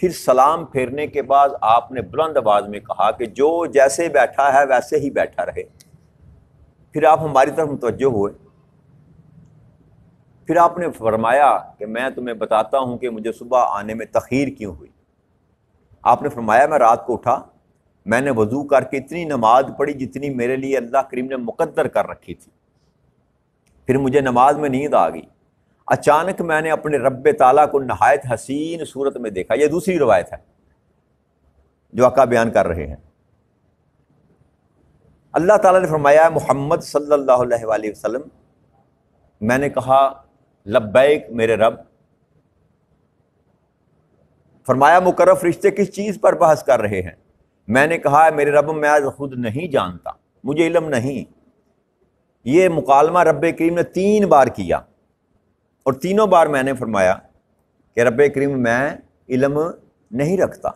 پھر سلام پھیرنے کے بعد آپ نے بلند آواز میں کہا کہ جو جیسے بیٹھا ہے ویسے ہی بیٹھا رہے۔ پھر آپ ہماری طرف متوجہ ہوئے، پھر آپ نے فرمایا کہ میں تمہیں بتاتا ہوں کہ مجھے صبح آنے میں تاخیر کیوں ہوئی۔ آپ نے فرمایا میں رات کو اٹھا، میں نے وضو کر کے اتنی نماز پڑھی جتنی میرے لیے اللہ کریم نے مقدر کر رکھی تھی۔ پھر مجھے نماز میں نیند آ گئی، اچانک میں نے اپنے رب تعالیٰ کو نہایت حسین صورت میں دیکھا۔ یہ دوسری روایت ہے جو آقا بیان کر رہے ہیں۔ اللہ تعالیٰ نے فرمایا محمد صلی اللہ علیہ وآلہ وسلم، میں نے کہا لبیک میرے رب۔ فرمایا مقرب فرشتے کس چیز پر بحث کر رہے ہیں؟ میں نے کہا میرے رب میں آج خود نہیں جانتا، مجھے علم نہیں۔ یہ مکالمہ رب کریم نے 3 بار کیا، اور تینوں بار میں نے فرمایا کہ رب کریم میں علم نہیں رکھتا۔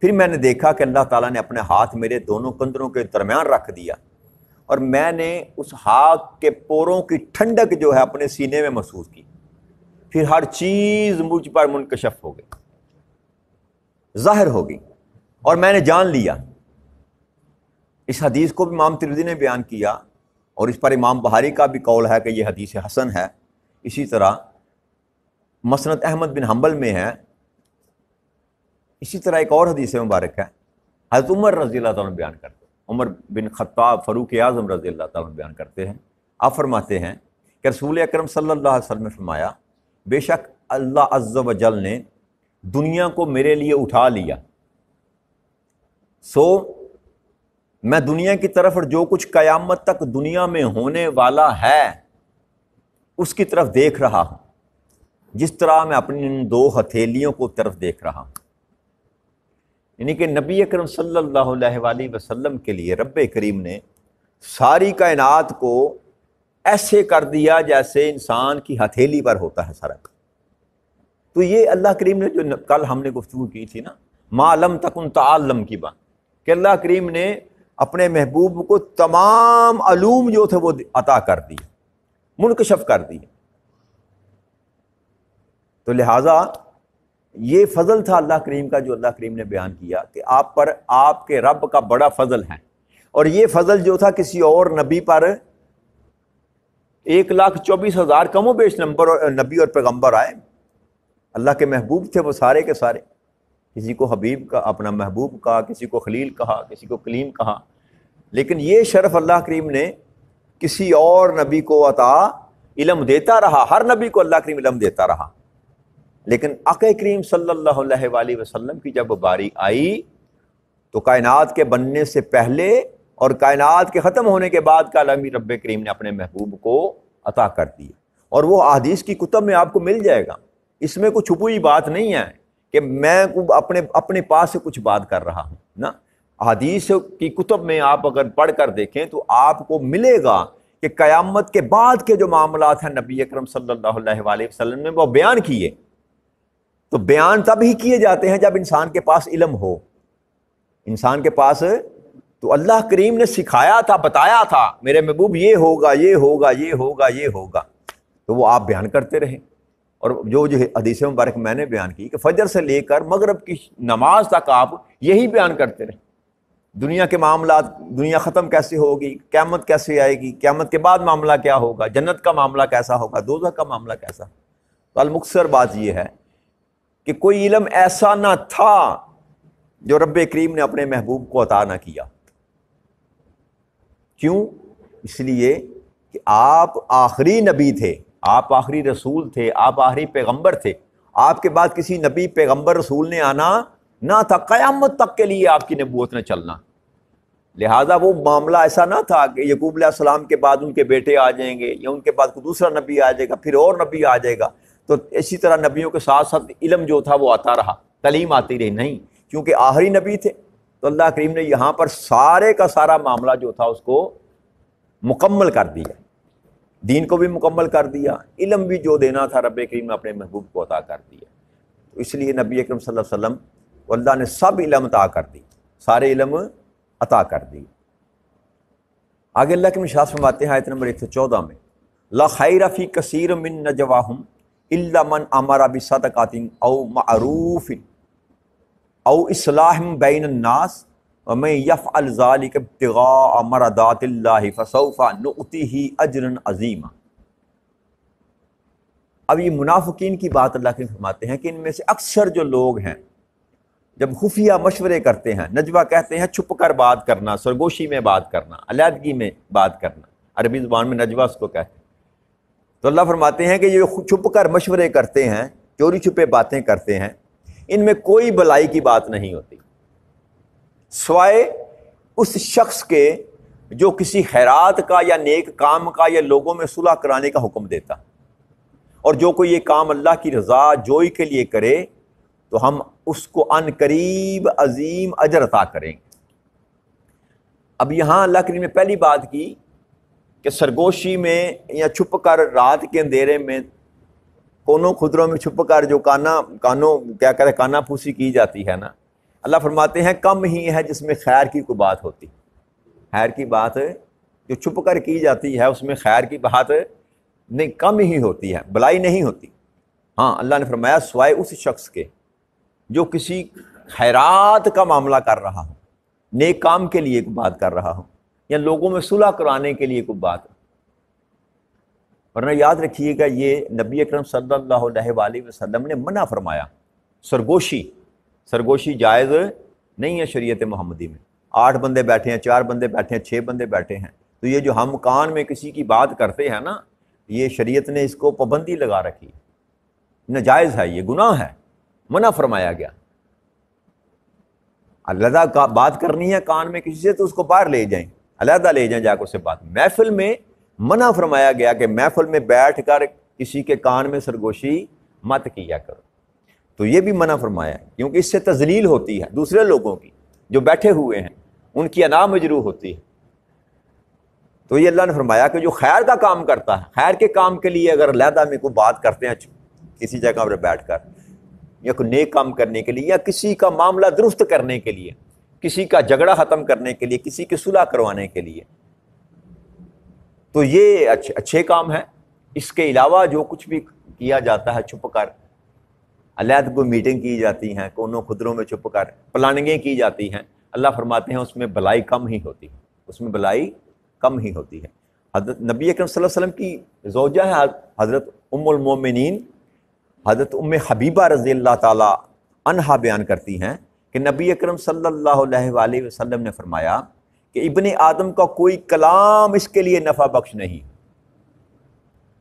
پھر میں نے دیکھا کہ اللہ تعالیٰ نے اپنے ہاتھ میرے دونوں کندھوں کے درمیان رکھ دیا، اور میں نے اس ہاتھ کے پوروں کی ٹھنڈک جو ہے اپنے سینے میں محسوس کی۔ پھر ہر چیز مجھ پر منکشف ہو گئی، ظاہر ہو گئی، اور میں نے جان لیا۔ اس حدیث کو بھی امام ترمذی نے بیان کیا، اور اس پر امام بخاری کا بھی قول ہے کہ یہ حدیث حسن ہے۔ اسی طرح مسند احمد بن حنبل میں ہے۔ اسی طرح ایک اور حدیث مبارک ہے، حضرت عمر رضی اللہ تعالیٰ عنہ بیان کرتے ہیں، عمر بن خطاب فاروق اعظم رضی اللہ تعالیٰ عنہ بیان کرتے ہیں۔ آپ فرماتے ہیں کہ رسول اکرم صلی اللہ علیہ وسلم نے فرمایا بے شک اللہ عز و جل نے دنیا کو میرے لیے اٹھا لیا، سو میں دنیا کی طرف اور جو کچھ قیامت تک دنیا میں ہونے والا ہے اس کی طرف دیکھ رہا ہوں، جس طرح میں اپنی ان 2 ہتھیلیوں کو طرف دیکھ رہا ہوں۔ یعنی کہ نبی اکرم صلی اللہ علیہ وآلہ وسلم کے لیے رب کریم نے ساری کائنات کو ایسے کر دیا جیسے انسان کی ہتھیلی پر ہوتا ہے سارا۔ تو یہ اللہ کریم نے جو کل ہم نے گفتگو کی تھی نا، ما لم تکن تعلم کی بات، کہ اللہ کریم نے اپنے محبوب کو تمام علوم جو تھے وہ عطا کر دیے، منکشف کر دیے۔ تو لہٰذا یہ فضل تھا اللہ کریم کا جو اللہ کریم نے بیان کیا کہ آپ پر آپ کے رب کا بڑا فضل ہے، اور یہ فضل جو تھا کسی اور نبی پر 1,24,000 کم و بیش نبی اور پیغمبر آئے، اللہ کے محبوب تھے وہ سارے کے سارے، کسی کو حبیب کا اپنا محبوب کہا، کسی کو خلیل کہا، کسی کو کلیم کہا، لیکن یہ شرف اللہ کریم نے کسی اور نبی کو عطا علم دیتا رہا، ہر نبی کو اللہ کریم علم دیتا رہا، لیکن آقا کریم صلی اللہ علیہ وآلہ وسلم کی جب باری آئی تو کائنات کے بننے سے پہلے اور کائنات کے ختم ہونے کے بعد کا علم رب کریم نے اپنے محبوب کو عطا کر دیا، اور وہ احادیث کی کتب میں آپ کو مل جائے گا۔ اس میں کوئی چھپی ہوئی بات نہیں ہے کہ میں اپنے پاس سے کچھ بات کر رہا ہوں نا، احادیث کی کتب میں آپ اگر پڑھ کر دیکھیں تو آپ کو ملے گا کہ قیامت کے بعد کے جو معاملات ہیں نبی اکرم صلی اللہ علیہ وآلہ وسلم نے وہ بیان کیے۔ تو بیان تب ہی کیے جاتے ہیں جب انسان کے پاس علم ہو، انسان کے پاس تو اللہ کریم نے سکھایا تھا، بتایا تھا میرے محبوب یہ ہوگا یہ ہوگا یہ ہوگا یہ ہوگا، تو وہ آپ بیان کرتے رہے۔ اور جو حدیث مبارک میں نے بیان کی کہ فجر سے لے کر مغرب کی نماز تک آپ یہی بیان کرتے رہے، دنیا کے معاملات، دنیا ختم کیسے ہوگی، قیامت کیسے آئے گی، قیامت کے بعد معاملہ کیا ہوگا، جنت کا معاملہ کیسا ہوگا، دوزخ کا معاملہ کیسا۔ تو المختصر بات یہ ہے کہ کوئی علم ایسا نہ تھا جو رب کریم نے اپنے محبوب کو عطا نہ کیا۔ کیوں؟ اس لیے کہ آپ آخری نبی تھے، آپ آخری رسول تھے، آپ آخری پیغمبر تھے، آپ کے بعد کسی نبی پیغمبر رسول نے آنا نہ تھا، قیامت تک کے لیے آپ کی نبوت نے چلنا۔ لہٰذا وہ معاملہ ایسا نہ تھا کہ یعقوب علیہ السلام کے بعد ان کے بیٹے آ جائیں گے، یا ان کے بعد کوئی دوسرا نبی آ جائے گا، پھر اور نبی آ جائے گا، تو اسی طرح نبیوں کے ساتھ ساتھ علم جو تھا وہ آتا رہا، تعلیم آتی رہی۔ نہیں، کیونکہ آخری نبی تھے تو اللہ کریم نے یہاں پر سارے کا سارا معاملہ جو تھا اس کو مکمل کر دیا، دین کو بھی مکمل کر دیا، علم بھی جو دینا تھا رب کریم نے اپنے محبوب کو عطا کر دیا۔ تو اس لیے نبی اکرم صلی اللہ علیہ وسلم کو اللہ نے سب علم عطا کر دی، سارے علم عطا کر دی۔ آگے اللہ کے ارشاد فرماتے ہیں آیت نمبر 114 میں، لا خیر فی کثیر من نجواہم الا من امر بصدقۃ او معروف او اصلاح بین الناس ومن یفعل ذلک ابتغاء مرضات اللہ فسوف نؤتیہ اجرا عظیما۔ اب یہ منافقین کی بات اللہ کے فرماتے ہیں کہ ان میں سے اکثر جو لوگ ہیں جب خفیہ مشورے کرتے ہیں، نجوہ کہتے ہیں چھپ کر بات کرنا، سرگوشی میں بات کرنا، علیحدگی میں بات کرنا، عربی زبان میں نجوہ اس کو کہتے ہیں، تو اللہ فرماتے ہیں کہ یہ چھپ کر مشورے کرتے ہیں، چوری چھپے باتیں کرتے ہیں، ان میں کوئی بلائی کی بات نہیں ہوتی سوائے اس شخص کے جو کسی خیرات کا یا نیک کام کا یا لوگوں میں صلح کرانے کا حکم دیتا، اور جو کوئی یہ کام اللہ کی رضا جوئی کے لیے کرے تو ہم اس کو ان قریب عظیم اجر عطا کریں گے۔ اب یہاں اللہ کریم نے پہلی بات کی کہ سرگوشی میں یا چھپ کر رات کے اندھیرے میں کونوں خدروں میں چھپ کر جو کانا پھوسی کی جاتی ہے نا، اللہ فرماتے ہیں کم ہی ہے جس میں خیر کی کوئی بات ہوتی، خیر کی بات جو چھپ کر کی جاتی ہے اس میں خیر کی بات نہیں، کم ہی ہوتی ہے، بلائی نہیں ہوتی۔ ہاں اللہ نے فرمایا سوائے اس شخص کے جو کسی خیرات کا معاملہ کر رہا ہو، نیک کام کے لیے کوئی بات کر رہا ہو یا لوگوں میں صلح کرانے کے لیے کوئی بات، ورنہ یاد رکھیے گا یہ نبی اکرم صلی اللہ علیہ وآلہ وسلم نے منع فرمایا۔ سرگوشی جائز نہیں ہے شریعت محمدی میں۔ 8 بندے بیٹھے ہیں، 4 بندے بیٹھے ہیں، 6 بندے بیٹھے ہیں، تو یہ جو ہم کان میں کسی کی بات کرتے ہیں نا، یہ شریعت نے اس کو پابندی لگا رکھی، ناجائز ہے، یہ گناہ ہے، منع فرمایا گیا۔ علیحدہ کا بات کرنی ہے کان میں کسی سے تو اس کو باہر لے جائیں، علیحدہ لے جائیں جا کے اس سے بات۔ محفل میں منع فرمایا گیا کہ محفل میں بیٹھ کر کسی کے کان میں سرگوشی مت کیا کرو، تو یہ بھی منع فرمایا ہے کیونکہ اس سے تذلیل ہوتی ہے دوسرے لوگوں کی جو بیٹھے ہوئے ہیں، ان کی انا مجروح ہوتی ہے۔ تو یہ اللہ نے فرمایا کہ جو خیر کا کام کرتا ہے، خیر کے کام کے لیے اگر علیحدہ میں کوئی بات کرتے ہیں کسی جگہ پر بیٹھ کر، یا کوئی نیک کام کرنے کے لیے، یا کسی کا معاملہ درست کرنے کے لیے، کسی کا جھگڑا ختم کرنے کے لیے، کسی کی صلح کروانے کے لیے، تو یہ اچھے کام ہے۔ اس کے علاوہ جو کچھ بھی کیا جاتا ہے چھپ کر، علیحدہ کوئی میٹنگ کی جاتی ہیں، کونوں خدروں میں چھپ کر پلاننگیں کی جاتی ہیں، اللہ فرماتے ہیں اس میں بلائی کم ہی ہوتی ہے، اس میں بلائی کم ہی ہوتی ہے۔ حضرت نبی اکرم صلی اللہ علیہ وسلم کی زوجہ ہے حضرت ام المومنین حضرت ام حبیبہ رضی اللہ تعالی عنہا بیان کرتی ہیں کہ نبی اکرم صلی اللہ علیہ وآلہ وسلم نے فرمایا کہ ابن آدم کا کوئی کلام اس کے لیے نفع بخش نہیں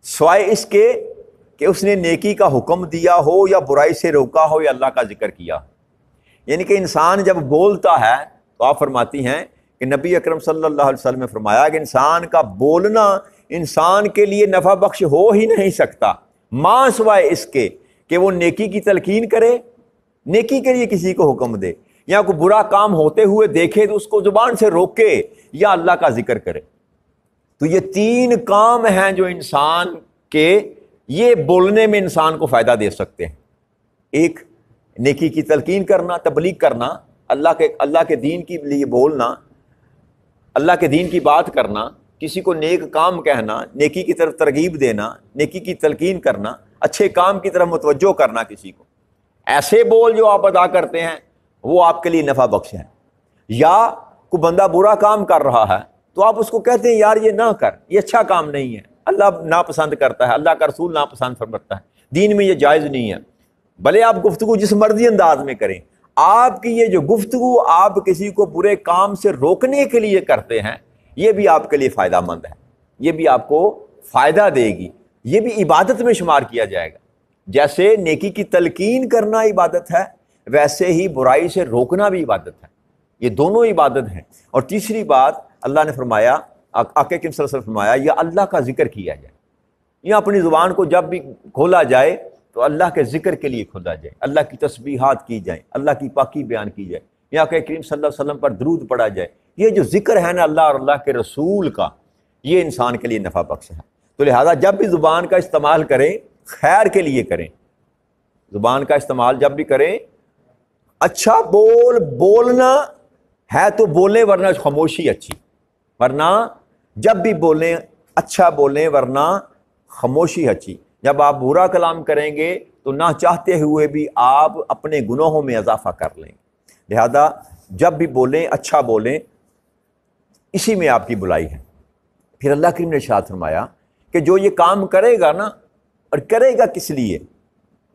سوائے اس کے کہ اس نے نیکی کا حکم دیا ہو یا برائی سے روکا ہو یا اللہ کا ذکر کیا۔ یعنی کہ انسان جب بولتا ہے تو آپ فرماتی ہیں کہ نبی اکرم صلی اللہ علیہ وسلم نے فرمایا کہ انسان کا بولنا انسان کے لیے نفع بخش ہو ہی نہیں سکتا ماں سوائے اس کے کہ وہ نیکی کی تلقین کرے، نیکی کے لیے کسی کو حکم دے، یا کوئی برا کام ہوتے ہوئے دیکھے تو اس کو زبان سے روکے یا اللہ کا ذکر کرے۔ تو یہ 3 کام ہیں جو انسان کے یہ بولنے میں انسان کو فائدہ دے سکتے ہیں۔ ایک نیکی کی تلقین کرنا، تبلیغ کرنا، اللہ کے دین کے لیے بولنا، اللہ کے دین کی بات کرنا، کسی کو نیک کام کہنا، نیکی کی طرف ترغیب دینا، نیکی کی تلقین کرنا، اچھے کام کی طرف متوجہ کرنا کسی کو۔ ایسے بول جو آپ ادا کرتے ہیں وہ آپ کے لیے نفع بخش ہے۔ یا کوئی بندہ برا کام کر رہا ہے تو آپ اس کو کہتے ہیں یار یہ نہ کر، یہ اچھا کام نہیں ہے، اللہ ناپسند کرتا ہے، اللہ کا رسول ناپسند فرماتا ہے، دین میں یہ جائز نہیں ہے۔ بھلے آپ گفتگو جس مرضی انداز میں کریں، آپ کی یہ جو گفتگو آپ کسی کو برے کام سے روکنے کے لیے کرتے ہیں یہ بھی آپ کے لیے فائدہ مند ہے، یہ بھی آپ کو فائدہ دے گی، یہ بھی عبادت میں شمار کیا جائے گا۔ جیسے نیکی کی تلقین کرنا عبادت ہے ویسے ہی برائی سے روکنا بھی عبادت ہے، یہ دونوں عبادت ہیں۔ اور تیسری بات اللہ نے فرمایا، آقا کریم صلی اللہ علیہ وسلم فرمایا یا اللہ کا ذکر کیا جائے، یا اپنی زبان کو جب بھی کھولا جائے تو اللہ کے ذکر کے لیے کھولا جائے، اللہ کی تسبیحات کی جائیں، اللہ کی پاکی بیان کی جائے، یا آقا کریم صلی اللہ علیہ وسلم پر درود پڑھا جائے۔ یہ جو ذکر ہے نا اللہ اور اللہ کے رسول کا، یہ انسان کے لیے نفع بخش ہے۔ تو لہٰذا جب بھی زبان کا استعمال کریں خیر کے لیے کریں، زبان کا استعمال جب بھی کریں اچھا بولنا ہے تو بولیں، ورنہ خاموشی اچھی، ورنہ جب بھی بولیں اچھا بولیں ورنہ خاموشی اچھی۔ جب آپ برا کلام کریں گے تو نہ چاہتے ہوئے بھی آپ اپنے گناہوں میں اضافہ کر لیں گے۔ لہذا جب بھی بولیں اچھا بولیں، اسی میں آپ کی بلائی ہے۔ پھر اللہ کریم نے ارشاد فرمایا کہ جو یہ کام کرے گا نا، اور کرے گا کس لیے؟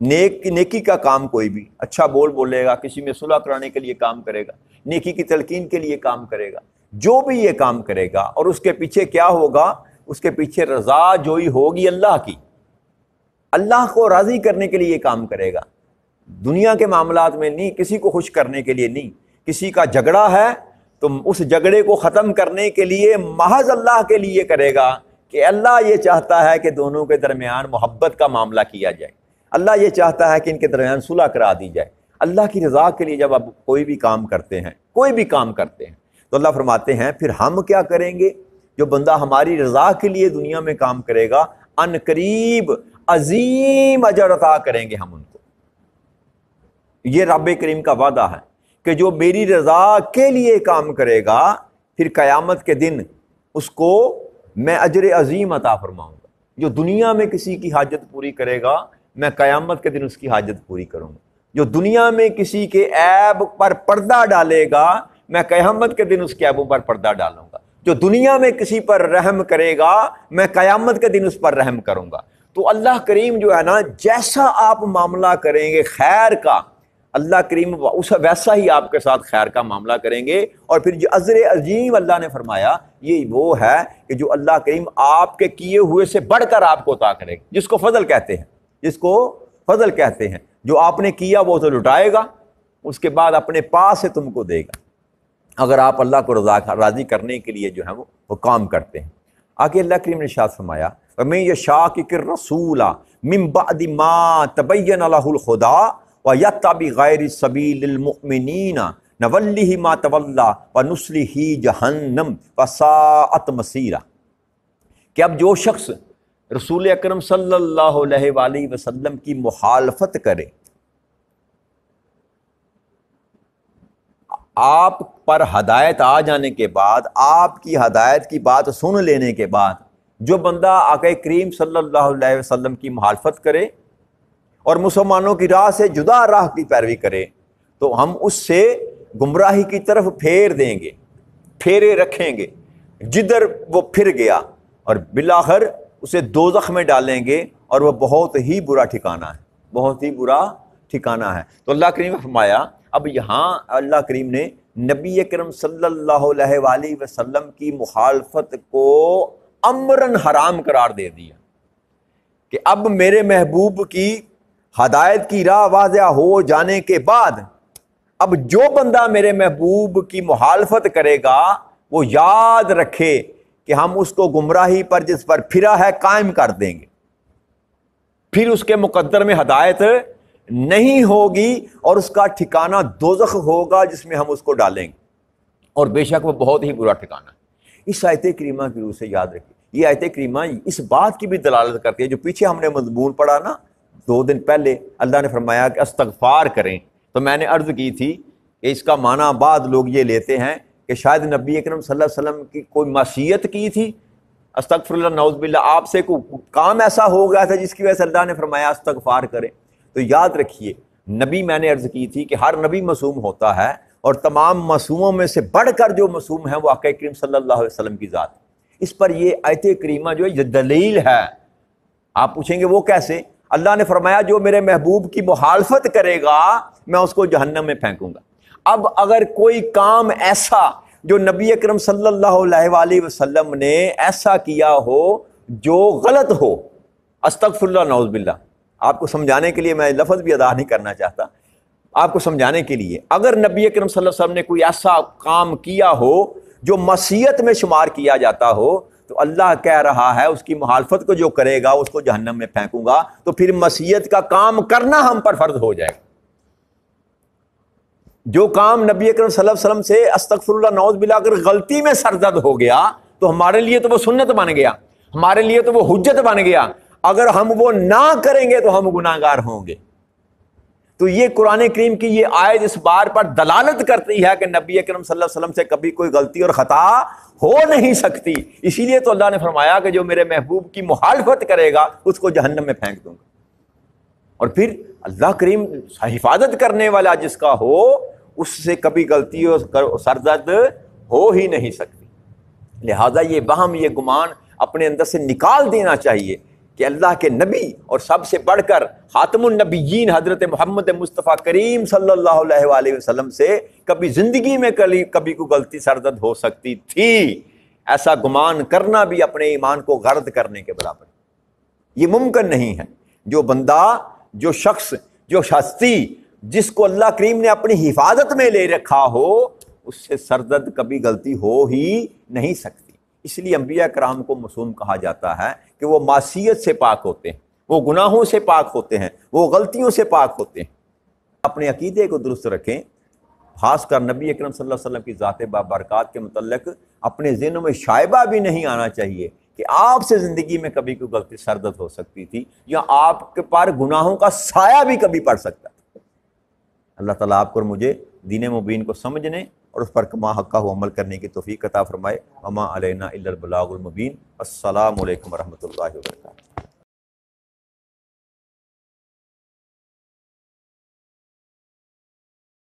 نیکی کا کام، کوئی بھی اچھا بولے گا، کسی میں صلح کرانے کے لیے کام کرے گا، نیکی کی تلقین کے لیے کام کرے گا، جو بھی یہ کام کرے گا، اور اس کے پیچھے کیا ہوگا؟ اس کے پیچھے رضا جوئی ہوگی اللہ کی، اللہ کو راضی کرنے کے لیے یہ کام کرے گا، دنیا کے معاملات میں نہیں، کسی کو خوش کرنے کے لیے نہیں۔ کسی کا جھگڑا ہے تو اس جھگڑے کو ختم کرنے کے لیے محض اللہ کے لیے کرے گا، کہ اللہ یہ چاہتا ہے کہ دونوں کے درمیان محبت کا معاملہ کیا جائے، اللہ یہ چاہتا ہے کہ ان کے درمیان صلح کرا دی جائے۔ اللہ کی رضا کے لیے جب آپ کوئی بھی کام کرتے ہیں، کوئی بھی کام کرتے ہیں، تو اللہ فرماتے ہیں پھر ہم کیا کریں گے؟ جو بندہ ہماری رضا کے لیے دنیا میں کام کرے گا، ان قریب عظیم اجر عطا کریں گے ہم ان کو۔ یہ رب کریم کا وعدہ ہے کہ جو میری رضا کے لیے کام کرے گا، پھر قیامت کے دن اس کو میں اجر عظیم عطا فرماؤں گا۔ جو دنیا میں کسی کی حاجت پوری کرے گا، میں قیامت کے دن اس کی حاجت پوری کروں گا۔ جو دنیا میں کسی کے عیب پر پردہ ڈالے گا، میں قیامت کے دن اس کے عیبوں پر پردہ ڈالوں گا۔ جو دنیا میں کسی پر رحم کرے گا، میں قیامت کے دن اس پر رحم کروں گا۔ تو اللہ کریم جو ہے نا، جیسا آپ معاملہ کریں گے خیر کا، اللہ کریم ویسا ہی آپ کے ساتھ خیر کا معاملہ کریں گے۔ اور پھر جو اجر عظیم اللہ نے فرمایا، یہ وہ ہے کہ جو اللہ کریم آپ کے کیے ہوئے سے بڑھ کر آپ کو عطا کرے گا، جس کو فضل کہتے ہیں، جس کو فضل کہتے ہیں۔ جو آپ نے کیا وہ تو لٹائے گا، اس کے بعد اپنے پاس سے تم کو دے گا، اگر آپ اللہ کو راضی کرنے کے لیے جو ہے وہ کام کرتے ہیں۔ آگے اللہ کریم نے ارشاد فرمایا، وَمَن يُشَاقِقِ الرَّسُولَ مِن بَعْدِ مَا تَبَيَّنَ لَهُ الْهُدَىٰ وَيَتَّبِعْ غَيْرَ سَبِيلِ الْمُؤْمِنِينَ نُوَلِّهِ مَا تَوَلَّىٰ وَنُصْلِهِ جَهَنَّمَ وَسَاءَتْ مَصِيرًا، کہ اب جو شخص رسول اکرم صلی اللہ علیہ وآلہ وسلم کی مخالفت کرے، آپ پر ہدایت آ جانے کے بعد، آپ کی ہدایت کی بات سن لینے کے بعد، جو بندہ آقا کریم صلی اللہ علیہ وسلم کی مخالفت کرے اور مسلمانوں کی راہ سے جدا راہ کی پیروی کرے، تو ہم اس سے گمراہی کی طرف پھیر دیں گے، پھیرے رکھیں گے جدھر وہ پھر گیا، اور بالآخر اسے دوزخ میں ڈالیں گے، اور وہ بہت ہی برا ٹھکانہ ہے، بہت ہی برا ٹھکانہ ہے۔ تو اللہ کریم نے فرمایا، اب یہاں اللہ کریم نے نبی اکرم صلی اللہ علیہ وآلہ وسلم کی مخالفت کو امراً حرام قرار دے دیا، کہ اب میرے محبوب کی ہدایت کی راہ واضح ہو جانے کے بعد، اب جو بندہ میرے محبوب کی مخالفت کرے گا، وہ یاد رکھے کہ ہم اس کو گمراہی پر جس پر پھرا ہے قائم کر دیں گے، پھر اس کے مقدر میں ہدایت نہیں ہوگی، اور اس کا ٹھکانہ دوزخ ہوگا جس میں ہم اس کو ڈالیں گے، اور بے شک وہ بہت ہی برا ٹھکانہ ہے۔ اس آیت کریمہ کی روح سے یاد رکھیے، یہ آیت کریمہ اس بات کی بھی دلالت کرتی ہے، جو پیچھے ہم نے مضمون پڑھا نا 2 دن پہلے، اللہ نے فرمایا کہ استغفار کریں، تو میں نے عرض کی تھی کہ اس کا معنی بعض لوگ یہ لیتے ہیں کہ شاید نبی اکرم صلی اللہ علیہ وسلم کی کوئی معصیت کی تھی، استغفر اللہ نعوذ باللہ، آپ سے کوئی کام ایسا ہو گیا تھا جس کی وجہ سے اللہ نے فرمایا استغفار کریں۔ تو یاد رکھیے، نبی، میں نے عرض کی تھی کہ ہر نبی معصوم ہوتا ہے، اور تمام معصوموں میں سے بڑھ کر جو معصوم ہے وہ آقا کریم صلی اللہ علیہ وسلم کی ذات ہے۔ اس پر یہ آیت کریمہ جو ہے یہ دلیل ہے۔ آپ پوچھیں گے وہ کیسے؟ اللہ نے فرمایا جو میرے محبوب کی مخالفت کرے گا میں اس کو جہنم میں پھینکوں گا۔ اب اگر کوئی کام ایسا جو نبی اکرم صلی اللہ علیہ وآلہ وسلم نے ایسا کیا ہو جو غلط ہو، استغفر اللہ نعوذ باللہ، آپ کو سمجھانے کے لیے میں لفظ بھی ادا نہیں کرنا چاہتا، آپ کو سمجھانے کے لیے، اگر نبی اکرم صلی اللہ علیہ وسلم نے کوئی ایسا کام کیا ہو جو معصیت میں شمار کیا جاتا ہو، تو اللہ کہہ رہا ہے اس کی مخالفت کو جو کرے گا اس کو جہنم میں پھینکوں گا، تو پھر معصیت کا کام کرنا ہم پر فرض ہو جائے گا۔ جو کام نبی اکرم صلی اللہ علیہ وسلم سے استغفر اللہ نعوذ باللہ اگر غلطی میں سرزد ہو گیا تو ہمارے لیے تو وہ سنت بن گیا، ہمارے لیے تو وہ حجت بن گیا، اگر ہم وہ نہ کریں گے تو ہم گناہگار ہوں گے۔ تو یہ قرآن کریم کی یہ آیت اس بار پر دلالت کرتی ہے کہ نبی اکرم صلی اللہ علیہ وسلم سے کبھی کوئی غلطی اور خطا ہو نہیں سکتی. اسی لیے تو اللہ نے فرمایا کہ جو میرے محبوب کی مخالفت کرے گا اس کو جہنم میں پھینک دوں گا. اور پھر اللہ کریم حفاظت کرنے والا جس کا ہو اس سے کبھی غلطی اور سرزد ہو ہی نہیں سکتی. لہذا یہ وہم، یہ گمان اپنے اندر سے نکال دینا چاہیے کہ اللہ کے نبی اور سب سے بڑھ کر خاتم النبیین حضرت محمد مصطفیٰ کریم صلی اللہ علیہ وآلہ وسلم سے کبھی زندگی میں کبھی کوئی غلطی سرزد ہو سکتی تھی. ایسا گمان کرنا بھی اپنے ایمان کو غرض کرنے کے برابر. یہ ممکن نہیں ہے. جو بندہ، جو شخص، جو ہستی جس کو اللہ کریم نے اپنی حفاظت میں لے رکھا ہو اس سے سرزد کبھی غلطی ہو ہی نہیں سکتی. اس لیے انبیاء کرام کو معصوم کہا جاتا ہے کہ وہ معصیت سے پاک ہوتے ہیں، وہ گناہوں سے پاک ہوتے ہیں، وہ غلطیوں سے پاک ہوتے ہیں. اپنے عقیدے کو درست رکھیں. خاص کر نبی اکرم صلی اللہ علیہ وسلم کی ذات بابرکات کے متعلق اپنے ذہنوں میں شائبہ بھی نہیں آنا چاہیے کہ آپ سے زندگی میں کبھی کوئی غلطی سرزد ہو سکتی تھی یا آپ کے پر گناہوں کا سایہ بھی کبھی پڑ سکتا تھا. اللہ تعالیٰ آپ کو اور مجھے دین مبین کو سمجھنے اور اس پر کما حقہ عمل کرنے کی توفیق عطا فرمائے. وما علینا الا البلاغ المبین. السلام علیکم ورحمۃ اللہ وبرکاتہ.